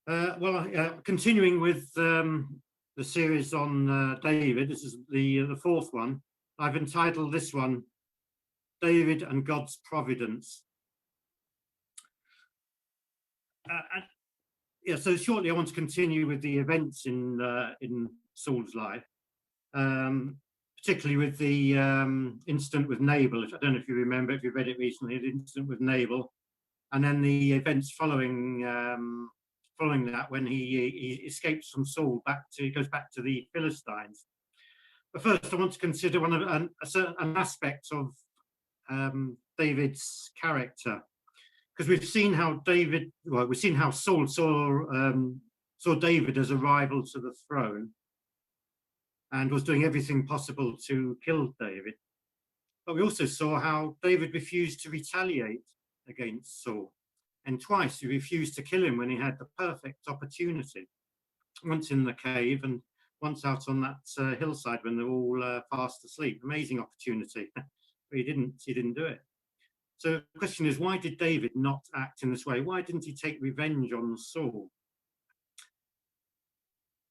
Continuing with the series on David, this is the fourth one. I've entitled this one, David and God's Providence. So shortly I want to continue with the events in Saul's life, particularly with the incident with Nabal. I don't know if you remember, if you read it recently, the incident with Nabal, and then the events following that, when he escapes from Saul, goes back to the Philistines. But first, I want to consider an aspect of David's character, because we've seen how Saul saw David as a rival to the throne, and was doing everything possible to kill David. But we also saw how David refused to retaliate against Saul. And twice he refused to kill him when he had the perfect opportunity. Once in the cave and once out on that hillside when they're all fast asleep. Amazing opportunity, but he didn't do it. So the question is, why did David not act in this way? Why didn't he take revenge on Saul?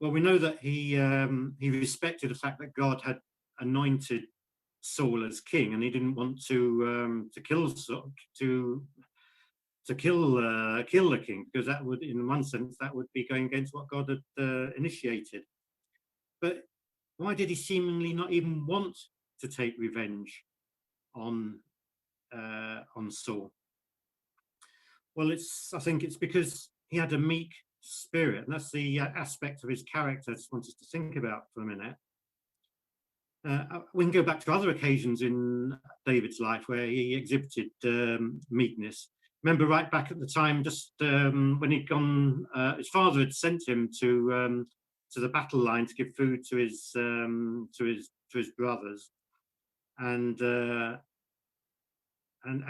Well, we know that he respected the fact that God had anointed Saul as king, and he didn't want to kill Saul, to kill the king, because that would, in one sense, that would be going against what God had initiated. But why did he seemingly not even want to take revenge on Saul? Well, I think it's because he had a meek spirit, and that's the aspect of his character I just wanted to think about for a minute. We can go back to other occasions in David's life where he exhibited meekness. Remember, right back at the time, just when he'd gone, his father had sent him to the battle line to give food to his brothers, and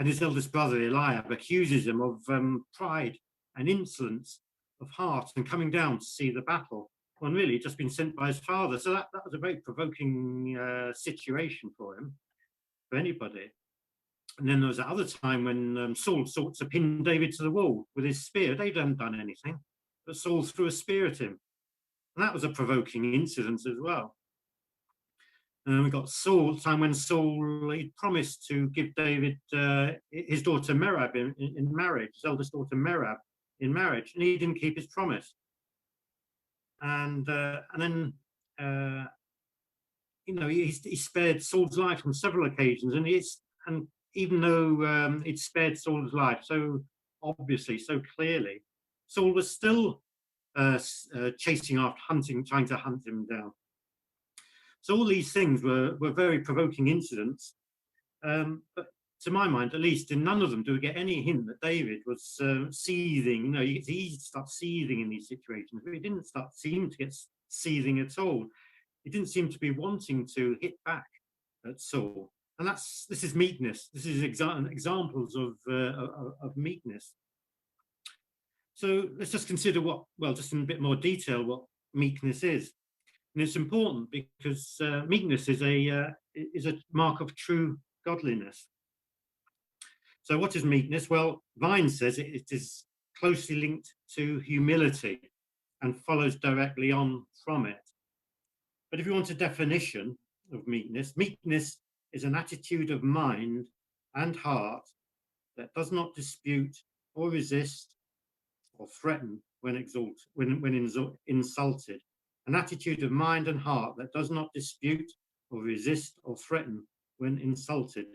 his eldest brother Eliab accuses him of pride and insolence of heart and coming down to see the battle, when really he'd just been sent by his father. So that was a very provoking situation for him, for anybody. And then there was that other time when Saul sought to pin David to the wall with his spear. David hadn't done anything, but Saul threw a spear at him. And that was a provoking incident as well. And we got Saul, time when Saul, he promised to give David his daughter Merab in marriage, his eldest daughter Merab in marriage, and he didn't keep his promise. And then he spared Saul's life on several occasions, and even though it spared Saul's life so obviously, so clearly, Saul was still chasing after, trying to hunt him down. So all these things were very provoking incidents, but to my mind, at least, in none of them do we get any hint that David was seething. It's easy to start seething in these situations, but he didn't seem to get seething at all. He didn't seem to be wanting to hit back at Saul. And this is meekness. This is examples of meekness. So let's just consider just in a bit more detail, what meekness is. And it's important because meekness is a mark of true godliness. So what is meekness? Well, Vine says it is closely linked to humility and follows directly on from it. But if you want a definition of meekness, meekness is an attitude of mind and heart that does not dispute or resist or threaten when insulted. An attitude of mind and heart that does not dispute or resist or threaten when insulted.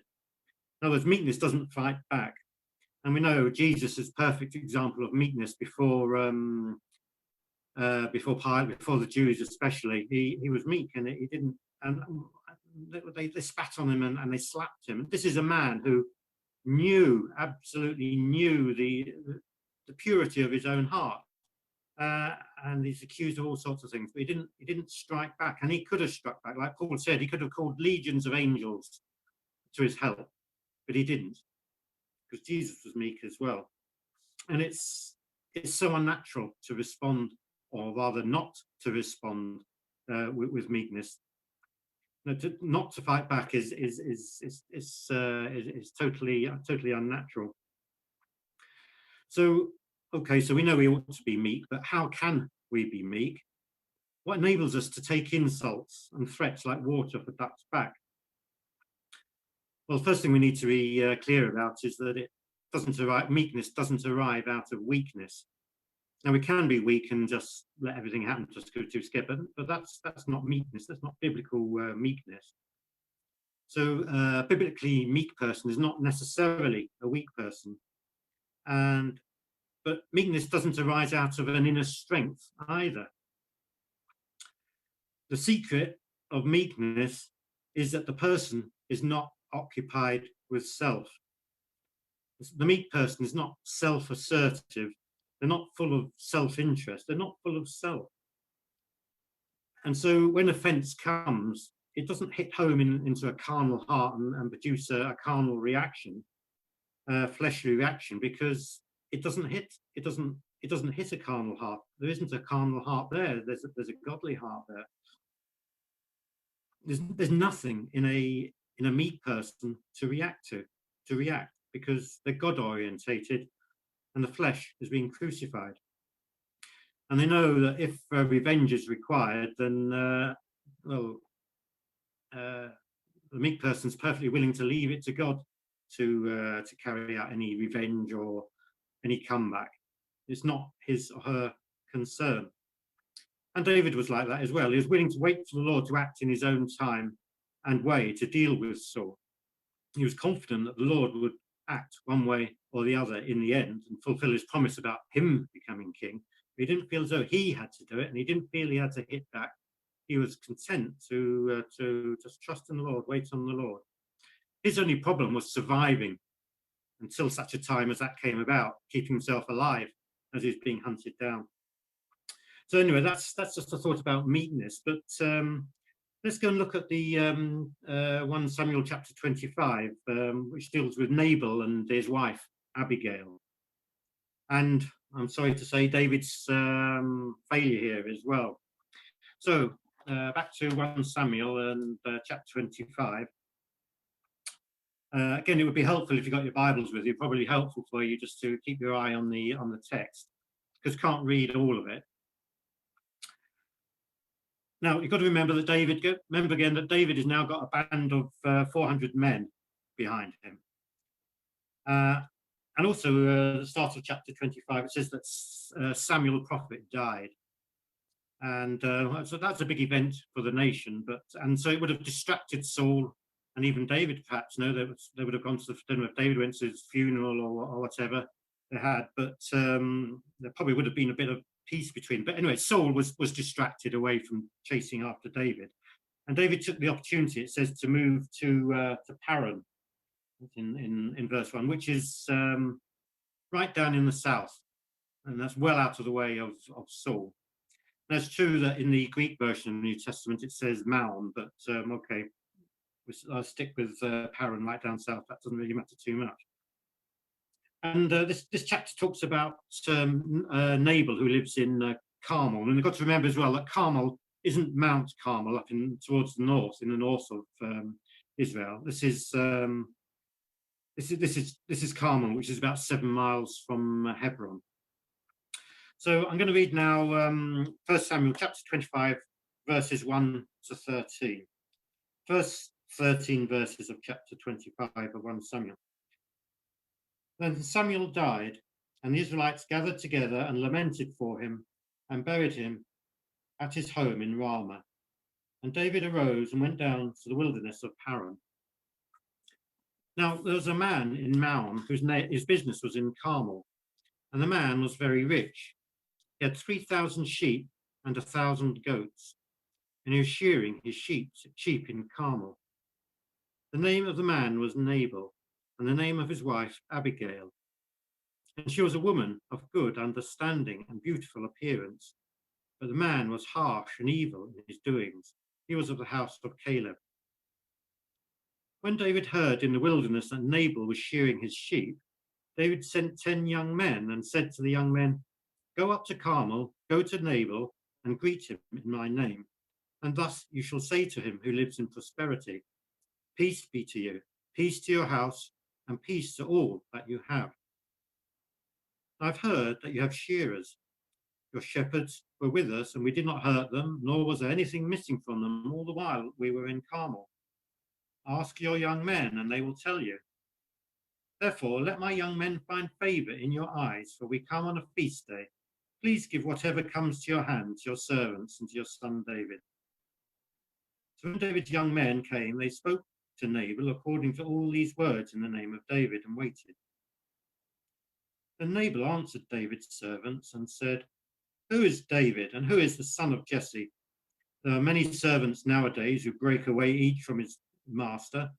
In other words, meekness doesn't fight back. And we know Jesus is a perfect example of meekness before the Jews especially. He was meek, and he didn't, and they spat on him and they slapped him. And this is a man who absolutely knew the purity of his own heart. And he's accused of all sorts of things, but he didn't strike back. And he could have struck back, like Paul said. He could have called legions of angels to his help, but he didn't, because Jesus was meek as well. And it's so unnatural to respond, or rather not to respond with meekness. Not to fight back is totally unnatural. So okay, so we know we ought to be meek, but how can we be meek? What enables us to take insults and threats like water for ducks back? Well, the first thing we need to be clear about is that meekness doesn't arrive out of weakness. Now, we can be weak and just let everything happen to us, go too scared, but that's not meekness. That's not biblical meekness. So, a biblically meek person is not necessarily a weak person, but meekness doesn't arise out of an inner strength either. The secret of meekness is that the person is not occupied with self. The meek person is not self-assertive. They're not full of self-interest. They're not full of self. And so when offense comes, it doesn't hit home into a carnal heart and produce a carnal reaction, fleshly reaction, because it doesn't hit a carnal heart. There isn't a carnal heart there. There's a godly heart there. There's nothing in a meek person to react because they're God orientated and the flesh is being crucified. And they know that if revenge is required, then the meek person is perfectly willing to leave it to God to carry out any revenge or any comeback. It's not his or her concern. And David was like that as well. He was willing to wait for the Lord to act in his own time and way to deal with Saul. He was confident that the Lord would act one way or the other in the end and fulfill his promise about him becoming king. He didn't feel as though he had to do it, and he didn't feel he had to hit back. He was content to just trust in the Lord, wait on the Lord. His only problem was surviving until such a time as that came about, keeping himself alive as he was being hunted down. So anyway, that's just a thought about meekness. But let's go and look at the 1 Samuel chapter 25, which deals with Nabal and his wife, Abigail. And I'm sorry to say David's failure here as well. So back to 1 Samuel and chapter 25. Again, it would be helpful if you got your Bibles with you, probably helpful for you just to keep your eye on the text, because can't read all of it. Now, you've got to remember that David has now got a band of 400 men behind him. And also, the start of chapter 25, it says that Samuel the prophet died. And so that's a big event for the nation. And so it would have distracted Saul and even David, perhaps. No, they would have gone to the, I don't know if David went to his funeral or whatever they had, but there probably would have been a bit of peace between. But anyway, Saul was distracted away from chasing after David. And David took the opportunity, it says, to move to Paran in verse 1, which is right down in the south. And that's well out of the way of Saul. And it's true that in the Greek version of the New Testament, it says Maon, but okay, I'll stick with Paran right down south. That doesn't really matter too much. And this chapter talks about Nabal, who lives in Carmel. And you've got to remember as well that Carmel isn't Mount Carmel up towards the north, in the north of Israel. This is Carmel, which is about 7 miles from Hebron. So I'm going to read now 1 Samuel chapter 25, verses 1 to 13. First 13 verses of chapter 25 of 1 Samuel. Then Samuel died, and the Israelites gathered together and lamented for him and buried him at his home in Ramah. And David arose and went down to the wilderness of Paran. Now there was a man in Maon his business was in Carmel, and the man was very rich. He had 3,000 sheep and 1,000 goats, and he was shearing his sheep in Carmel. The name of the man was Nabal, and the name of his wife Abigail. And she was a woman of good understanding and beautiful appearance. But the man was harsh and evil in his doings. He was of the house of Caleb. When David heard in the wilderness that Nabal was shearing his sheep, David sent 10 young men and said to the young men, "Go up to Carmel, go to Nabal, and greet him in my name. And thus you shall say to him who lives in prosperity, peace be to you, peace to your house, and peace to all that you have." I've heard that you have shearers. Your shepherds were with us, and we did not hurt them, nor was there anything missing from them all the while we were in Carmel. Ask your young men, and they will tell you. Therefore, let my young men find favor in your eyes, for we come on a feast day. Please give whatever comes to your hand to your servants and to your son David. So when David's young men came, they spoke to Nabal according to all these words in the name of David and waited. Then Nabal answered David's servants and said, Who is David and who is the son of Jesse? There are many servants nowadays who break away each from his master.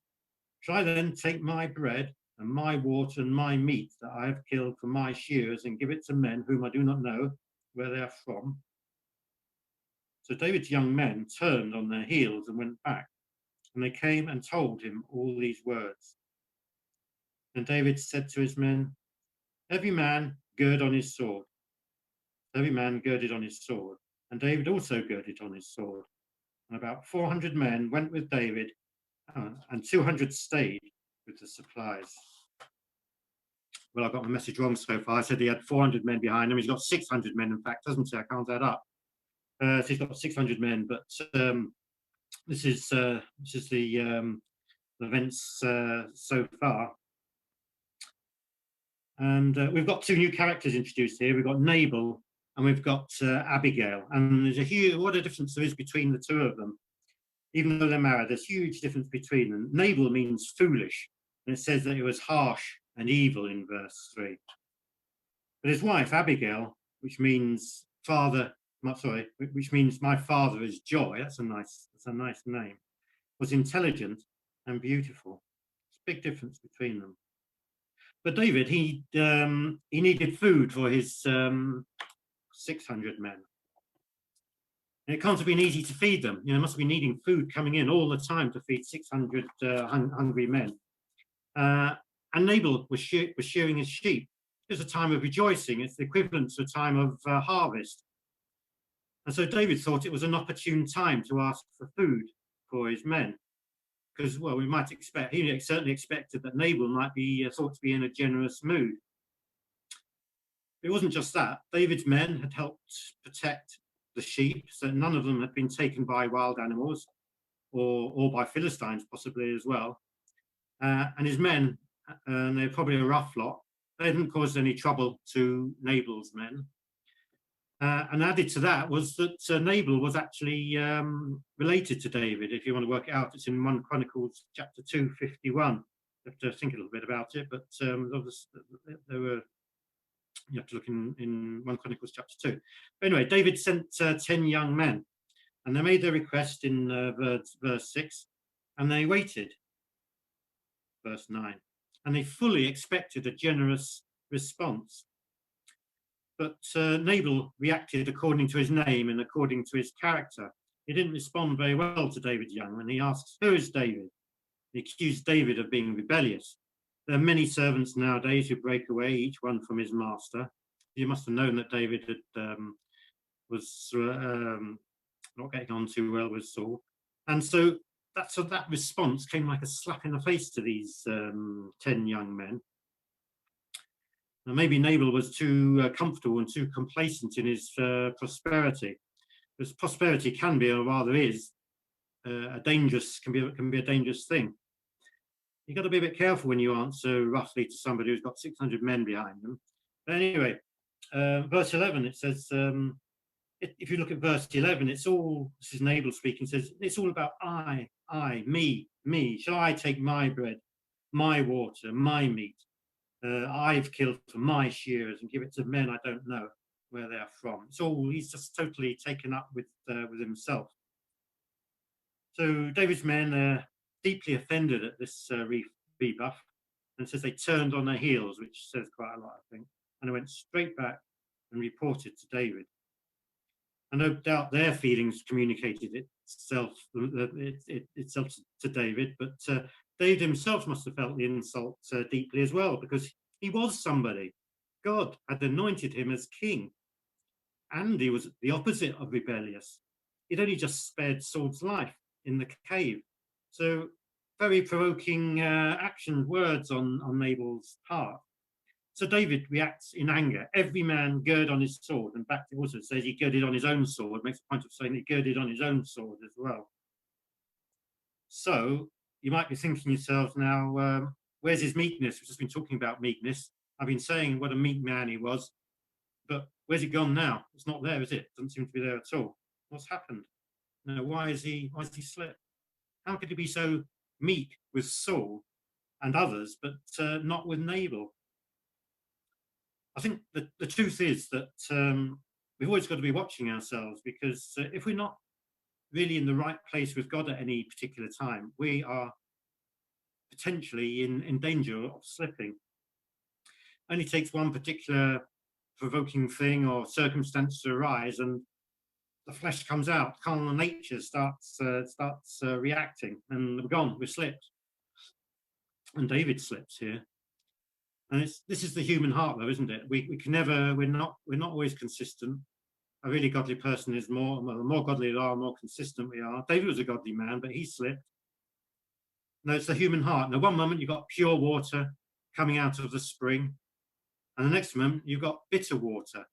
Shall I then take my bread and my water and my meat that I have killed from my shearers and give it to men whom I do not know where they are from? So David's young men turned on their heels and went back, and they came and told him all these words. And David said to his men, Every man gird on his sword. Every man girded on his sword, and David also girded on his sword. And about 400 men went with David, and 200 stayed with the supplies. Well, I got my message wrong so far. I said he had 400 men behind him. He's got 600 men, in fact, doesn't he? I can't add up. So he's got 600 men, but this is the events so far. And we've got two new characters introduced here. We've got Nabal and we've got Abigail. And there's what a difference there is between the two of them. Even though they're married, there's huge difference between them. Nabal means foolish, and it says that it was harsh and evil in verse 3. But his wife, Abigail, which means which means my father is joy. That's a nice name. Was intelligent and beautiful. It's a big difference between them. But David, he needed food for his 600 men. And it can't have been easy to feed them. You know, must have been needing food coming in all the time to feed 600 hungry men. And Nabal was shearing his sheep. It's a time of rejoicing. It's the equivalent to a time of harvest. And so David thought it was an opportune time to ask for food for his men. Because, well, we might expect, he certainly expected that Nabal might be thought to be in a generous mood. It wasn't just that. David's men had helped protect the sheep, so none of them had been taken by wild animals or by Philistines, possibly as well. And his men, and they're probably a rough lot, they hadn't caused any trouble to Nabal's men. And added to that was that Nabal was actually related to David. If you want to work it out, it's in 1 Chronicles chapter 2, 51. You have to think a little bit about it, but there were, you have to look in 1 Chronicles chapter 2. But anyway, David sent 10 young men, and they made their request in verse 6, and they waited, verse 9, and they fully expected a generous response. But Nabal reacted according to his name and according to his character. He didn't respond very well to David's young men. He asked, Who is David? He accused David of being rebellious. There are many servants nowadays who break away, each one from his master. You must have known that David was not getting on too well with Saul. And so that response came like a slap in the face to these 10 young men. Now, maybe Nabal was too comfortable and too complacent in his prosperity, because prosperity can be, or rather is, can be a dangerous thing. You've got to be a bit careful when you answer roughly to somebody who's got 600 men behind them. But anyway, verse 11, it says, if you look at verse 11, this is Nabal speaking, says, it's all about I, me. Shall I take my bread, my water, my meat? I've killed for my shearers and give it to men I don't know where they are from. He's just totally taken up with himself. So David's men are deeply offended at this rebuff, and says they turned on their heels, which says quite a lot, I think, and they went straight back and reported to David. And no doubt their feelings communicated itself to David, but David himself must have felt the insult deeply as well, because he was somebody. God had anointed him as king, and he was the opposite of rebellious. He'd only just spared Saul's life in the cave. So very provoking words on Nabal's part. So David reacts in anger. Every man gird on his sword. And back it also says he girded on his own sword, makes a point of saying he girded on his own sword as well. So you might be thinking yourselves now, where's his meekness? We've just been talking about meekness. I've been saying what a meek man he was, but where's it gone now? It's not there, is it? Doesn't seem to be there at all. What's happened? No, why is he slipped? How could he be so meek with Saul and others, but not with Nabal? I think the truth is that we've always got to be watching ourselves, because if we're not really in the right place with God at any particular time, we are potentially in danger of slipping. Only takes one particular provoking thing or circumstance to arise, and the flesh comes out. Carnal nature starts reacting, and we're gone. We're slipped, and David slips here. And this is the human heart, though, isn't it? We can never. We're not always consistent. A really godly person is more. Well, the more godly we are, the more consistent we are. David was a godly man, but he slipped. No, it's the human heart. Now, one moment you've got pure water coming out of the spring, and the next moment you've got bitter water.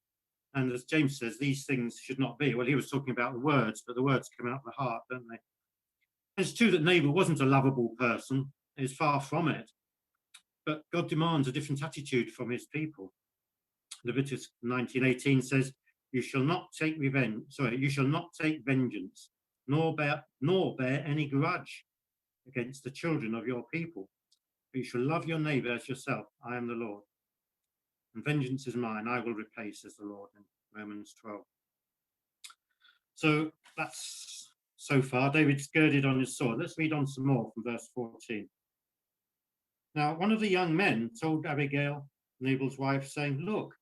And as James says, these things should not be. Well, he was talking about the words, but the words come out of the heart, don't they? And it's true that Nabal wasn't a lovable person. He's far from it. But God demands a different attitude from his people. Leviticus 19:18 says, "You shall not take revenge. Sorry, you shall not take vengeance, nor bear any grudge against the children of your people. But you shall love your neighbor as yourself. I am the Lord. And vengeance is mine, I will repay, says the Lord," in Romans 12. So that's so far. David's girded on his sword. Let's read on some more from verse 14. Now, one of the young men told Abigail, Nabal's wife, saying, "Look,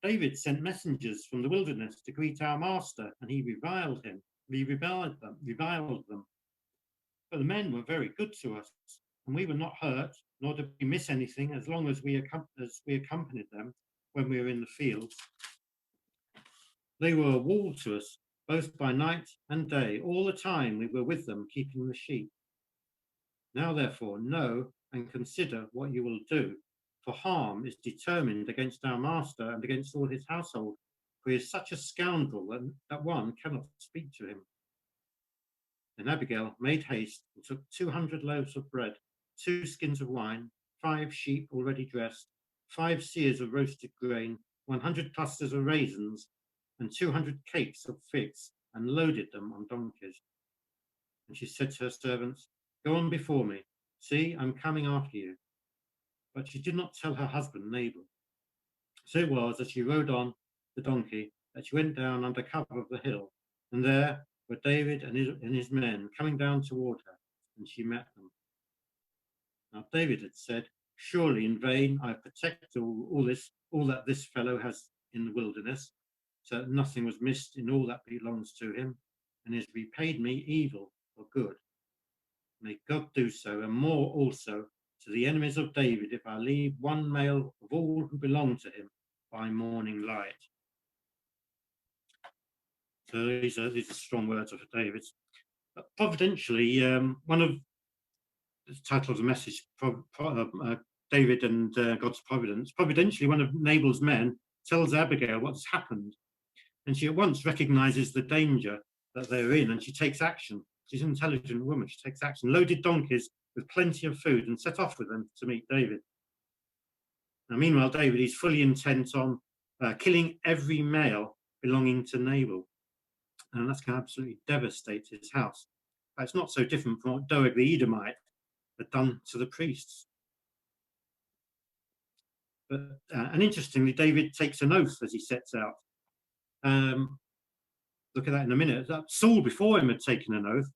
David sent messengers from the wilderness to greet our master, and he reviled him. We reviled them. But the men were very good to us, and we were not hurt, nor did we miss anything as long as we accompanied them when we were in the fields. They were a wall to us, both by night and day, all the time we were with them, keeping the sheep. Now, therefore, know and consider what you will do, for harm is determined against our master and against all his household, for he is such a scoundrel that one cannot speak to him." Then Abigail made haste and took 200 loaves of bread, 2 skins of wine, 5 sheep already dressed, 5 seahs of roasted grain, 100 clusters of raisins, and 200 cakes of figs, and loaded them on donkeys. And she said to her servants, "Go on before me. See, I'm coming after you." But she did not tell her husband Nabal. So it was, as she rode on the donkey, that she went down under cover of the hill, and there were David and his men coming down toward her, and she met them. Now David had said, "Surely in vain I protected all that this fellow has in the wilderness, so that nothing was missed in all that belongs to him, and has repaid me evil for good. May God do so, and more also, to the enemies of David, if I leave one male of all who belong to him by morning light." So these are strong words of David. But providentially, one of the title of the message, David and God's providence. Providentially, one of Nabal's men tells Abigail what's happened, and she at once recognizes the danger that they're in, and she takes action. She's an intelligent woman. She takes action, loaded donkeys with plenty of food, and set off with them to meet David. Now, meanwhile, David is fully intent on killing every male belonging to Nabal, and that's going to absolutely devastate his house. It's not so different from what Doeg the Edomite had done to the priests. But and interestingly, David takes an oath as he sets out. Look at that in a minute. Saul before him had taken an oath.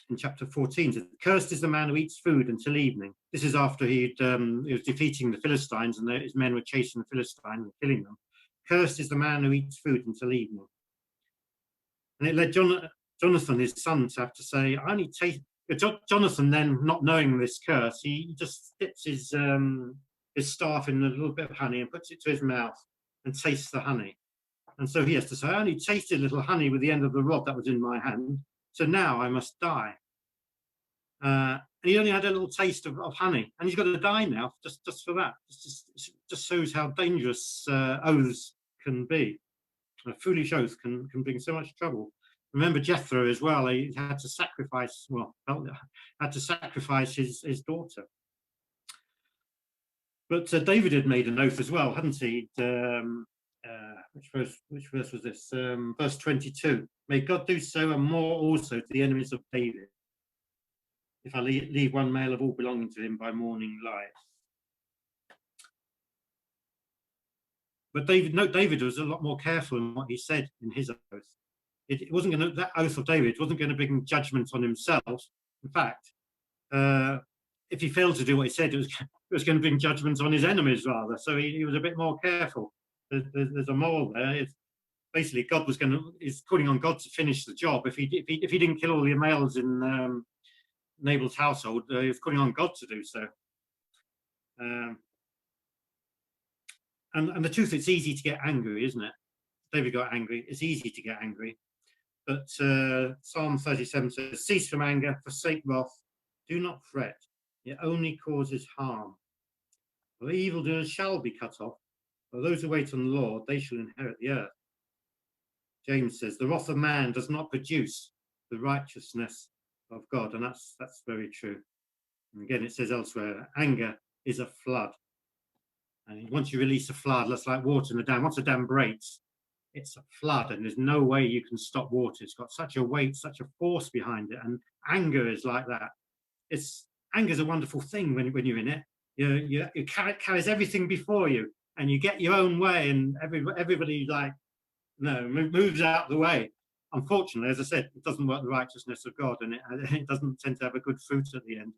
In chapter 14, said, "Cursed is the man who eats food until evening." This is after he was defeating the Philistines, and his men were chasing the Philistines and killing them. "Cursed is the man who eats food until evening." And it led Jonathan, his son, to have to say, "I only taste." Jonathan, then, not knowing this curse, he just dips his staff in a little bit of honey and puts it to his mouth and tastes the honey. And so he has to say, "I only tasted a little honey with the end of the rod that was in my hand, so now I must die." and he only had a little taste of honey, and he's got to die now just for that. Just shows how dangerous oaths can be. A foolish oath can bring so much trouble. Remember Jethro as well. He had to sacrifice. Well, had to sacrifice his daughter. But David had made an oath as well, hadn't he? Which verse was this? Verse 22. May God do so and more also to the enemies of David, if I leave one male of all belonging to him by morning light. But David was a lot more careful in what he said in his oath. It wasn't going to, that oath of David wasn't going to bring judgment on himself. In fact, if he failed to do what he said, it was going to bring judgment on his enemies rather. So he was a bit more careful. There's a moral there. It's basically, God is calling on God to finish the job. If he didn't kill all the males in Nabal's household, he was calling on God to do so. And the truth, it's easy to get angry, isn't it? David got angry. It's easy to get angry. But Psalm 37 says, cease from anger, forsake wrath, do not fret. It only causes harm. For the evildoers shall be cut off, but those who wait on the Lord, they shall inherit the earth. James says, the wrath of man does not produce the righteousness of God. And that's very true. And again, it says elsewhere, anger is a flood. And once you release a flood, that's like water in a dam. Once a dam breaks, it's a flood, and there's no way you can stop water. It's got such a weight, such a force behind it. And anger is like that. Anger is a wonderful thing when you're in it. It carries everything before you, and you get your own way, and everybody moves out of the way. Unfortunately, as I said, it doesn't work the righteousness of God, and it doesn't tend to have a good fruit at the end.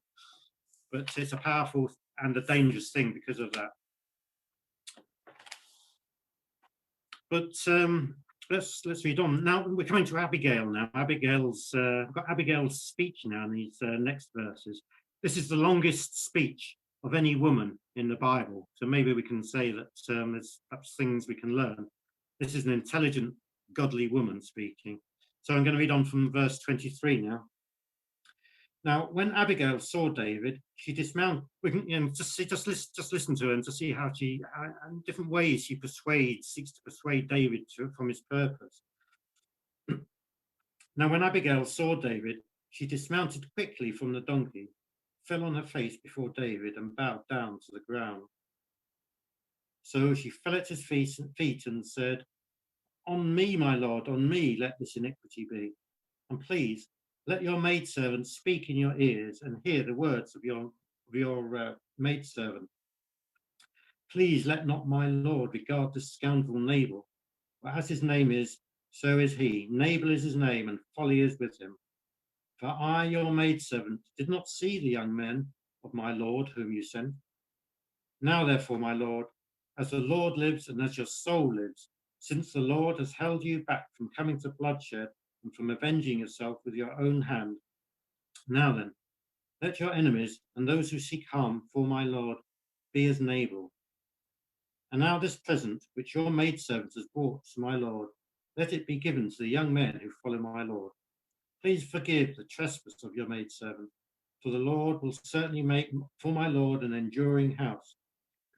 But it's a powerful and a dangerous thing because of that. But let's read on. Now we're coming to Abigail now. I've got Abigail's speech now in these next verses. This is the longest speech of any woman in the Bible. So maybe we can say that there's perhaps things we can learn. This is an intelligent, godly woman speaking. So I'm going to read on from verse 23 now. Now, when Abigail saw David, she dismounted. We can just listen to her and to see how she, in different ways, she seeks to persuade David from his purpose. Now, when Abigail saw David, she dismounted quickly from the donkey, fell on her face before David, and bowed down to the ground. So she fell at his feet and said, "On me, my lord, on me, let this iniquity be. And please, let your maidservant speak in your ears and hear the words of your maidservant. Please let not my lord regard this scoundrel Nabal, for as his name is, so is he. Nabal is his name, and folly is with him. For I, your maidservant, did not see the young men of my lord whom you sent. Now, therefore, my lord, as the Lord lives and as your soul lives, since the Lord has held you back from coming to bloodshed and from avenging yourself with your own hand. Now then, let your enemies and those who seek harm for my lord be as Nabal. And now this present which your maidservant has brought to my lord, let it be given to the young men who follow my lord. Please forgive the trespass of your maidservant, for the Lord will certainly make for my lord an enduring house,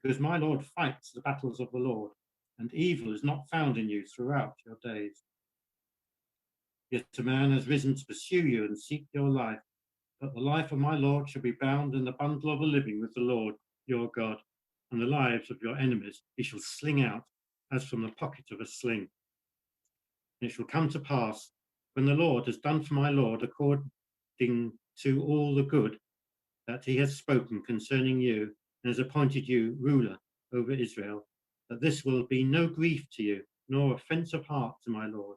because my lord fights the battles of the Lord, and evil is not found in you throughout your days. Yet a man has risen to pursue you and seek your life, but the life of my lord shall be bound in the bundle of the living with the Lord your God, and the lives of your enemies he shall sling out as from the pocket of a sling. And it shall come to pass, when the Lord has done for my lord according to all the good that he has spoken concerning you, and has appointed you ruler over Israel, that this will be no grief to you, nor offense of heart to my lord,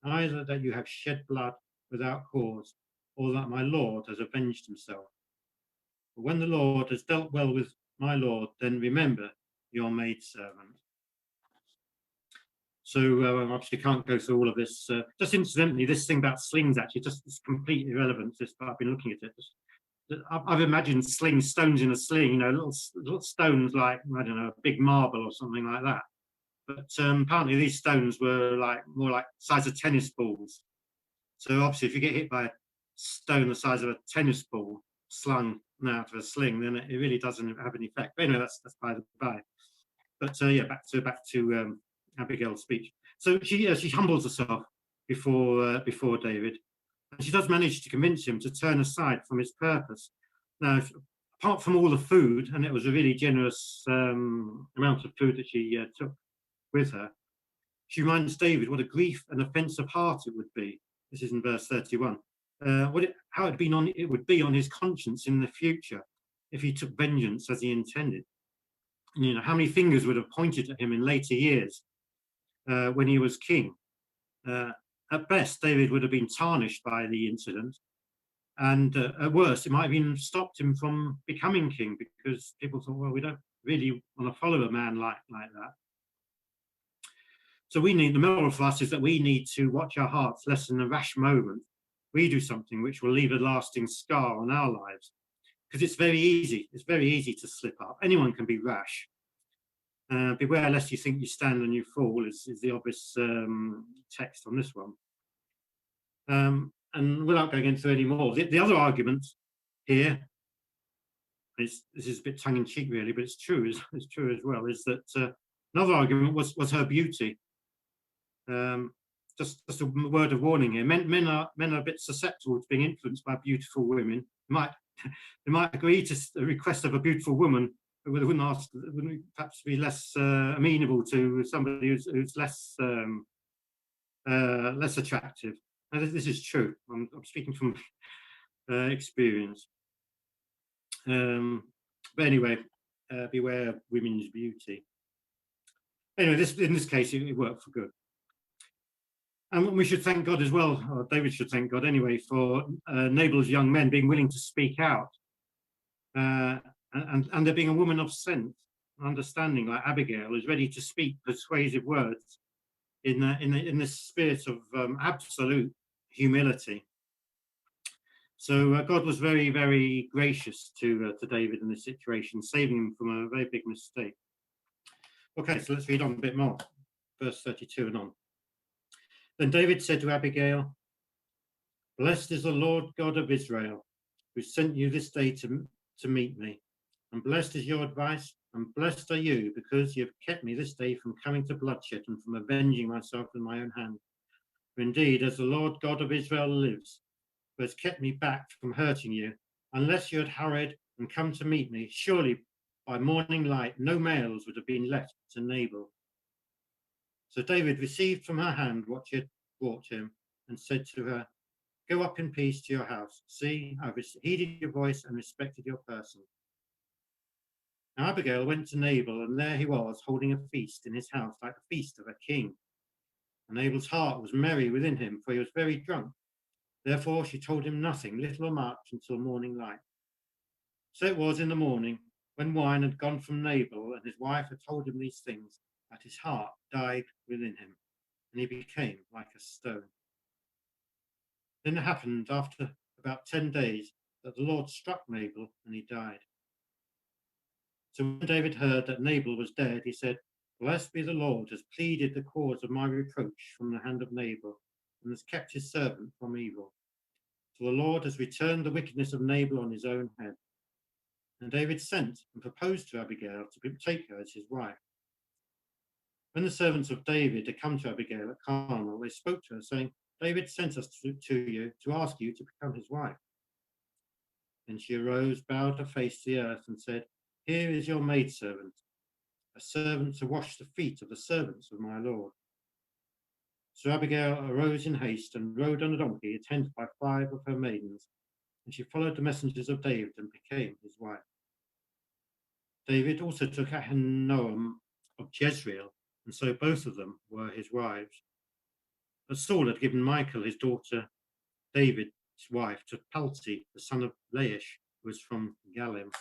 either that you have shed blood without cause, or that my lord has avenged himself. But when the Lord has dealt well with my lord, then remember your maidservant." So obviously can't go through all of this. Just incidentally, this thing about slings actually just is completely irrelevant. Just I've been looking at it. I've imagined stones in a sling, little stones like, I don't know, a big marble or something like that. But apparently these stones were more like the size of tennis balls. So obviously if you get hit by a stone the size of a tennis ball, slung out of a sling, then it really doesn't have any effect. But anyway, that's by the by. But yeah, back to Abigail's speech. So she humbles herself before David, and she does manage to convince him to turn aside from his purpose. Now, apart from all the food, and it was a really generous amount of food that she took with her, she reminds David what a grief and offense of heart it would be. This is in verse 31. How it would be on his conscience in the future if he took vengeance as he intended. And, how many fingers would have pointed at him in later years when he was king? At best, David would have been tarnished by the incident, and at worst, it might have even stopped him from becoming king, because people thought, well, we don't really want to follow a man like that. So the moral for us is that we need to watch our hearts, lest in a rash moment we do something which will leave a lasting scar on our lives. Because it's very easy to slip up. Anyone can be rash. Beware lest you think you stand and you fall is the obvious text on this one. And without going into any more, the other argument here this is a bit tongue-in-cheek really, but it's true as well, is that another argument was her beauty. Just a word of warning here. Men are a bit susceptible to being influenced by beautiful women. They might agree to a request of a beautiful woman, but wouldn't perhaps be less amenable to somebody who's less attractive. Now, this is true. I'm speaking from experience. But anyway, beware women's beauty. Anyway, in this case, it worked for good. And we should thank God as well, or David should thank God anyway, for Nabal's young men being willing to speak out, and there being a woman of sense and understanding like Abigail, who's ready to speak persuasive words in this spirit of absolute humility. So God was very, very gracious to David in this situation, saving him from a very big mistake. Okay, so let's read on a bit more, verse 32 and on. Then David said to Abigail, "Blessed is the Lord God of Israel, who sent you this day to meet me. And blessed is your advice, and blessed are you, because you have kept me this day from coming to bloodshed and from avenging myself with my own hand. For indeed, as the Lord God of Israel lives, who has kept me back from hurting you, unless you had hurried and come to meet me, surely by morning light no males would have been left to Nabal." So David received from her hand what she had brought to him, and said to her, "Go up in peace to your house. See, I've heeded your voice and respected your person." Now Abigail went to Nabal, and there he was, holding a feast in his house, like the feast of a king. And Nabal's heart was merry within him, for he was very drunk. Therefore she told him nothing, little or much, until morning light. So it was in the morning, when wine had gone from Nabal, and his wife had told him these things, that his heart died within him, and he became like a stone. Then it happened after about 10 days that the Lord struck Nabal, and he died. So when David heard that Nabal was dead, he said, "Blessed be the Lord, has pleaded the cause of my reproach from the hand of Nabal, and has kept his servant from evil. For the Lord has returned the wickedness of Nabal on his own head." And David sent and proposed to Abigail to take her as his wife. When the servants of David had come to Abigail at Carmel, they spoke to her, saying, "David sent us to you to ask you to become his wife." Then she arose, bowed her face to the earth, and said, "Here is your maidservant, a servant to wash the feet of the servants of my lord." So Abigail arose in haste and rode on a donkey, attended by 5 of her maidens, and she followed the messengers of David and became his wife. David also took Ahinoam of Jezreel, and so both of them were his wives. But Saul had given Michal, his daughter, David's wife, to Palti, the son of Laish, who was from Galim.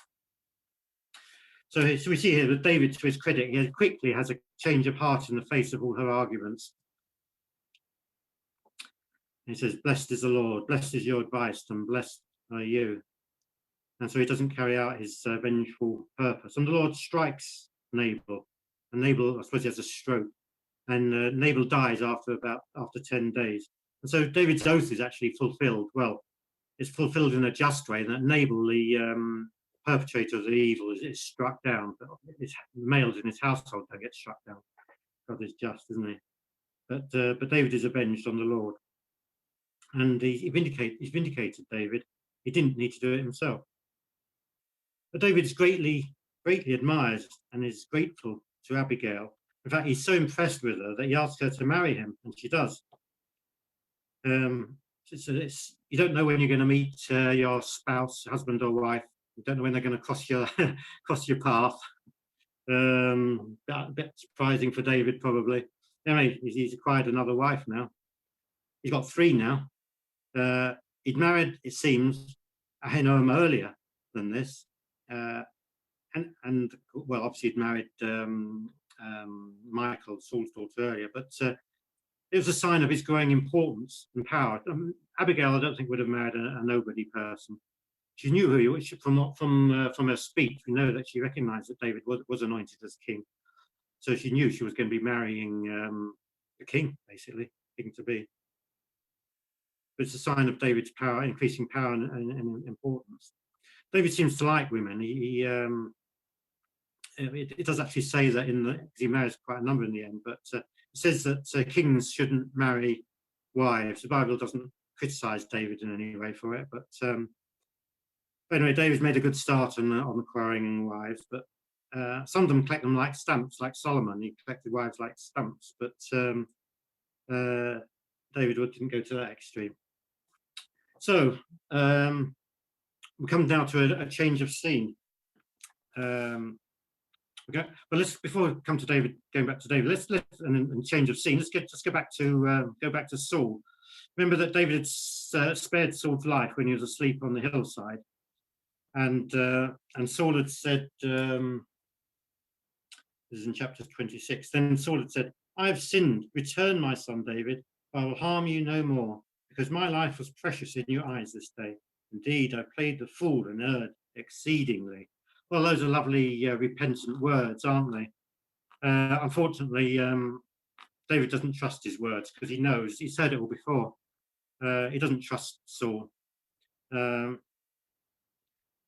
So we see here that David, to his credit, he quickly has a change of heart in the face of all her arguments. He says, "Blessed is the Lord, blessed is your advice, and blessed are you." And so he doesn't carry out his vengeful purpose. And the Lord strikes Nabal, and Nabal, I suppose, he has a stroke, and Nabal dies after 10 days. And so David's oath is actually fulfilled. Well, is fulfilled in a just way, and that Nabal, the perpetrator of the evil, is struck down. But the males in his household don't get struck down. God is just, isn't he? But David is avenged on the Lord, and he's vindicated David. He didn't need to do it himself. But David is greatly admires and is grateful to Abigail. In fact, he's so impressed with her that he asks her to marry him, and she does. You don't know when you're going to meet your spouse, husband or wife. You don't know when they're going to cross your path. A bit surprising for David, probably. Anyway, he's acquired another wife now. He's got 3 now. He'd married, it seems, Ahinoam earlier than this, and well, obviously he'd married Michael, Saul's daughter, earlier, but it was a sign of his growing importance and power. Abigail, I don't think, would have married a nobody person. She knew who he was from her speech. We know that she recognised that David was anointed as king, so she knew she was going to be marrying a king, basically, king to be. But it's a sign of David's power, increasing power and importance. David seems to like women. It does actually say that he marries quite a number in the end, but it says that kings shouldn't marry wives. The Bible doesn't criticize David in any way for it, but anyway, David's made a good start on acquiring wives, but some of them collect them like stamps, like Solomon. He collected wives like stamps, but David didn't go to that extreme. So we come now to a change of scene. Okay, but before we come to David, going back to David, let's and change of scene. Let's go back to Saul. Remember that David had spared Saul's life when he was asleep on the hillside, and Saul had said, this is in chapter 26. Then Saul had said, "I have sinned. Return, my son David. I will harm you no more, because my life was precious in your eyes this day. Indeed, I played the fool and erred exceedingly." Well, those are lovely repentant words, aren't they? Unfortunately, David doesn't trust his words, because he knows, he's heard it all before. He doesn't trust Saul. And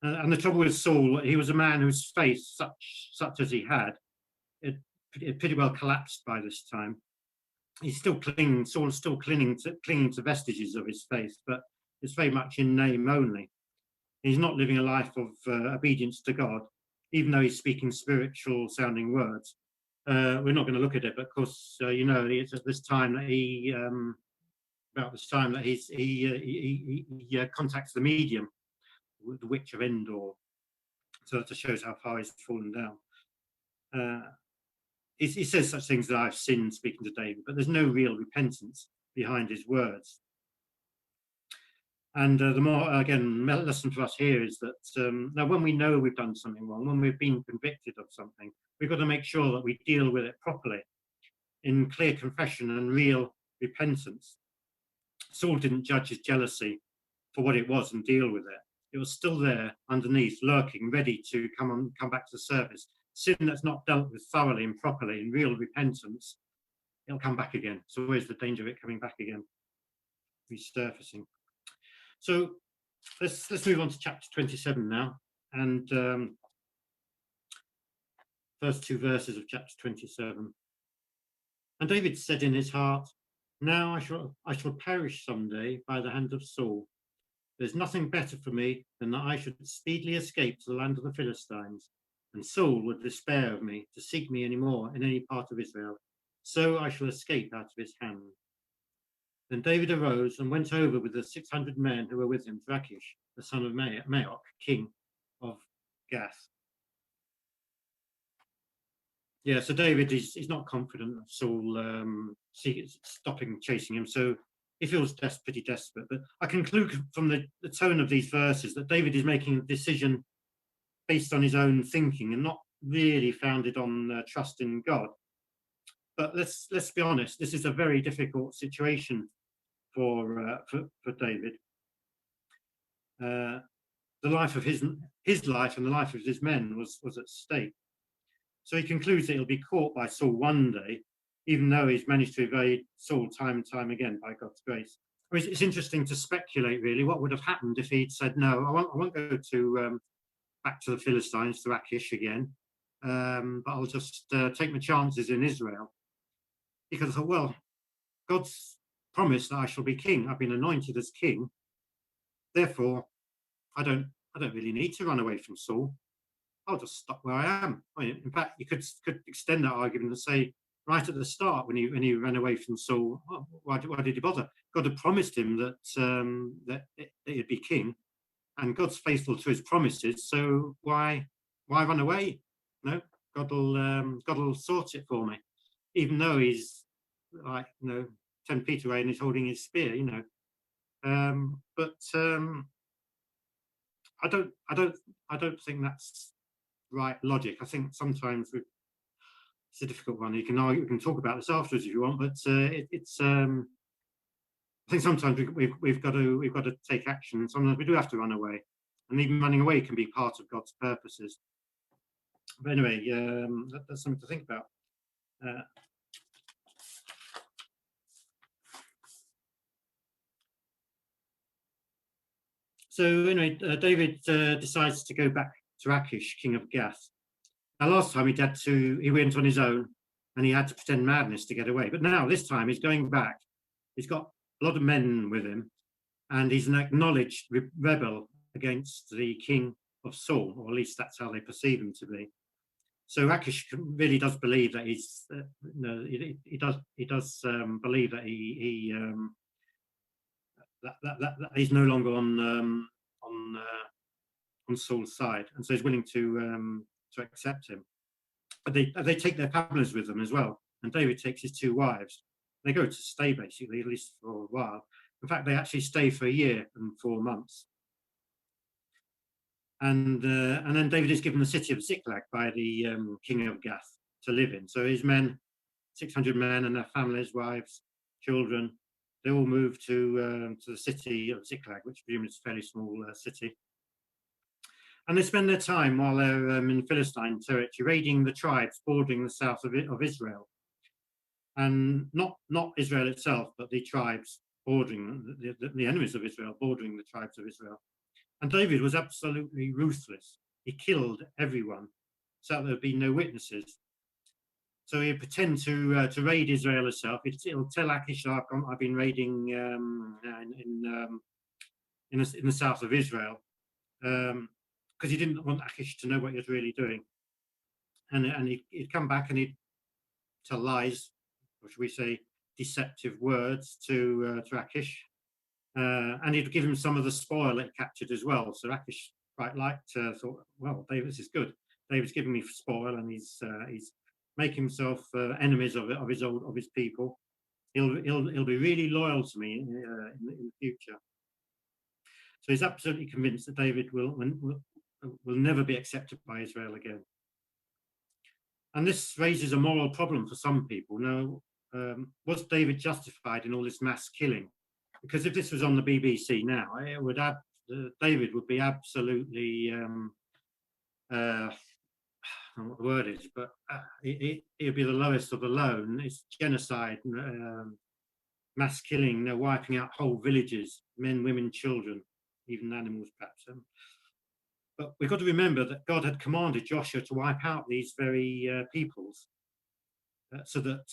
the trouble with Saul, he was a man whose faith, such as he had, it pretty well collapsed by this time. He's still clinging, Saul's still clinging to vestiges of his faith, but it's very much in name only. He's not living a life of obedience to God, even though he's speaking spiritual sounding words. We're not going to look at it, but of course, it's at this time that he contacts the medium, the witch of Endor. So that just shows how far he's fallen down. He says such things that I've sinned, speaking to David, but there's no real repentance behind his words. And the more, again, lesson for us here is that now when we know we've done something wrong, when we've been convicted of something, we've got to make sure that we deal with it properly in clear confession and real repentance. Saul didn't judge his jealousy for what it was and deal with it. It was still there underneath, lurking, ready to come back to the surface. Sin that's not dealt with thoroughly and properly in real repentance, it'll come back again. So where's the danger of it coming back again, resurfacing? So let's move on to chapter 27 now, and first 2 verses of chapter 27. And David said in his heart, "Now I shall perish someday by the hand of Saul. There's nothing better for me than that I should speedily escape to the land of the Philistines, and Saul would despair of me to seek me any more in any part of Israel. So I shall escape out of his hand." Then David arose and went over with the 600 men who were with him to Akish, the son of Maok, king of Gath. Yeah, so David he's not confident of Saul stopping chasing him, so he feels pretty desperate. But I conclude from the tone of these verses that David is making a decision based on his own thinking and not really founded on trust in God. But let's be honest, this is a very difficult situation for David. The life of his life and the life of his men was at stake. So he concludes that he'll be caught by Saul one day, even though he's managed to evade Saul time and time again by God's grace. It's interesting to speculate, really, what would have happened if he'd said, no, I won't go to back to the Philistines, to Akish again, but I'll just take my chances in Israel. Because I thought, well, God's promised that I shall be king. I've been anointed as king. Therefore, I don't really need to run away from Saul. I'll just stop where I am. In fact, you could extend that argument and say, right at the start, when he ran away from Saul, why did he bother? God had promised him that he'd be king, and God's faithful to his promises. So why run away? No, God will sort it for me, even though he's like 10 feet away and he's holding his spear. But I don't think that's right logic. I think sometimes it's a difficult one. You can argue, we can talk about this afterwards if you want, but it's I think sometimes we've got to take action. Sometimes we do have to run away, and even running away can be part of God's purposes. But anyway, that's something to think about. So anyway, David decides to go back to Akish, king of Gath. Now, last time he went on his own, and he had to pretend madness to get away. But now, this time, he's going back. He's got a lot of men with him, and he's an acknowledged rebel against the king of Saul, or at least that's how they perceive him to be. So Akish really does believe that he's, he does believe that that he's no longer on Saul's side, and so he's willing to accept him. But they take their partners with them as well, and David takes his 2 wives. They go to stay, basically, at least for a while. In fact, they actually stay for a year and 4 months. And then David is given the city of Ziklag by the king of Gath to live in. So his men, 600 men and their families, wives, children, they all move to the city of Ziklag, which presumably is a fairly small city. And they spend their time while they're in Philistine territory, raiding the tribes bordering the south of Israel. And not Israel itself, but the tribes bordering, the enemies of Israel, bordering the tribes of Israel. And David was absolutely ruthless. He killed everyone, so that there'd be no witnesses. So he'd pretend to raid Israel itself. He'll tell Akish, I've been raiding in the south of Israel, because he didn't want Akish to know what he was really doing. And he'd come back and he'd tell lies, or should we say deceptive words, to Akish. And he'd give him some of the spoil it captured as well. So Akish quite thought, well, this is good. David's giving me spoil, and he's making himself enemies of his people. He'll be really loyal to me in the future. So he's absolutely convinced that David will never be accepted by Israel again. And this raises a moral problem for some people. Now, was David justified in all this mass killing? Because if this was on the BBC now, it would David would be absolutely, I don't know what the word is, but it would be the lowest of the low. It's genocide, mass killing, they're wiping out whole villages, men, women, children, even animals perhaps. But we've got to remember that God had commanded Joshua to wipe out these very peoples, so that